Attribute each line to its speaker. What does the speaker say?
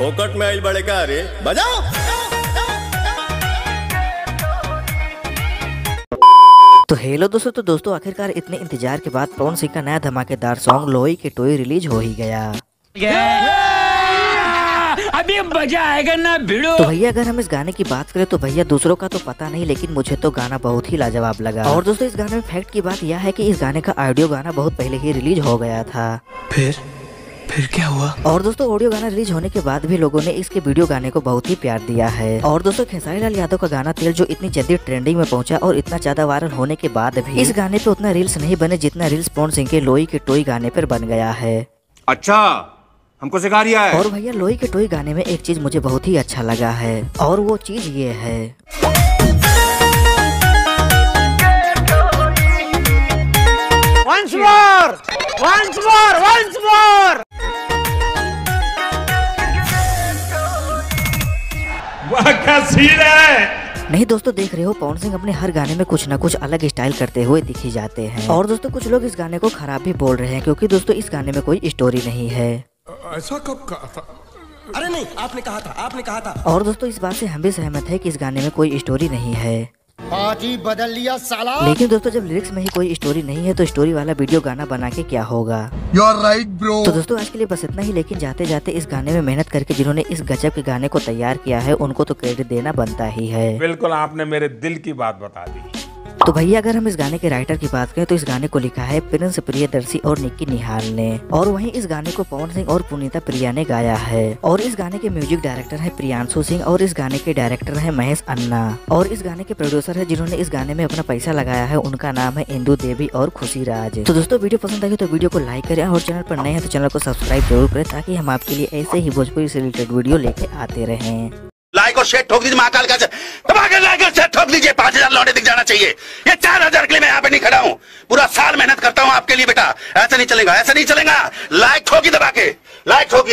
Speaker 1: फोकट में आइल बड़े का रे बजाओ।
Speaker 2: तो हेलो दोस्तों आखिरकार इतने इंतजार के बाद पवन सिंह का नया धमाकेदार सॉन्ग लोई के टोई रिलीज हो ही गया।
Speaker 3: अभी मजा आएगा ना भिड़ो।
Speaker 2: तो भैया अगर हम इस गाने की बात करें तो भैया दूसरों का तो पता नहीं, लेकिन मुझे तो गाना बहुत ही लाजवाब लगा। और दोस्तों इस गाने में फैक्ट की बात यह है कि इस गाने का ऑडियो गाना बहुत पहले ही रिलीज हो गया था।
Speaker 4: फिर क्या हुआ?
Speaker 2: और दोस्तों ऑडियो गाना रिलीज होने के बाद भी लोगों ने इसके वीडियो गाने को बहुत ही प्यार दिया है। और दोस्तों खेसारी लाल यादव का गाना तेल जो इतनी जल्दी ट्रेंडिंग में पहुंचा और इतना ज्यादा वायरल होने के बाद भी इस गाने पे उतना रील्स नहीं बने जितना रील्स पवन सिंह के लोई के टोई गाने पर बन गया है।
Speaker 1: अच्छा हमको सिखा रिया है।
Speaker 2: और भैया लोई के टोई गाने में एक चीज मुझे बहुत ही अच्छा लगा है और वो चीज ये है।
Speaker 3: Once more!
Speaker 1: वाह क्या सीन है।
Speaker 2: नहीं दोस्तों देख रहे हो पवन सिंह अपने हर गाने में कुछ ना कुछ अलग स्टाइल करते हुए दिखी जाते हैं। और दोस्तों कुछ लोग इस गाने को खराब भी बोल रहे हैं क्योंकि दोस्तों इस गाने में कोई स्टोरी नहीं है।
Speaker 4: ऐसा कब कहा था?
Speaker 5: अरे नहीं, आपने कहा था।
Speaker 2: और दोस्तों इस बात से हम भी सहमत है कि इस गाने में कोई स्टोरी नहीं है।
Speaker 5: पार्टी बदल लिया साला।
Speaker 2: लेकिन दोस्तों जब लिरिक्स में ही कोई स्टोरी नहीं है तो स्टोरी वाला वीडियो गाना बना के क्या होगा।
Speaker 4: You are right, bro.
Speaker 2: तो दोस्तों आज के लिए बस इतना ही, लेकिन जाते जाते इस गाने में मेहनत करके जिन्होंने इस गजब के गाने को तैयार किया है उनको तो क्रेडिट देना बनता ही है।
Speaker 1: बिल्कुल आपने मेरे दिल की बात बता दी।
Speaker 2: तो भैया अगर हम इस गाने के राइटर की बात करें तो इस गाने को लिखा है प्रिंस प्रियदर्शी और निक्की निहाल ने। और वहीं इस गाने को पवन सिंह और पुनीता प्रिया ने गाया है। और इस गाने के म्यूजिक डायरेक्टर है प्रियांशु सिंह और इस गाने के डायरेक्टर है महेश अन्ना। और इस गाने के प्रोड्यूसर है जिन्होंने इस गाने में अपना पैसा लगाया है, उनका नाम है इंदु देवी और खुशी राज। तो दोस्तों वीडियो पसंद आई तो वीडियो को लाइक करें और चैनल पर नए हैं तो चैनल को सब्सक्राइब जरूर करें ताकि हम आपके लिए ऐसे ही भोजपुरी से रिलेटेड वीडियो लेके आते रहें।
Speaker 6: लाइक और शेयर ठोक दीजिए, महाकाल का दबाकर लाइक और शेयर ठोक दीजिए। 5000 लौटे दिख जाना चाहिए। ये 4000 के लिए मैं यहाँ पे नहीं खड़ा हूँ, पूरा साल मेहनत करता हूँ आपके लिए बेटा। ऐसा नहीं चलेगा, ऐसा नहीं चलेगा। लाइक ठोकी दबा के, लाइक ठोकी।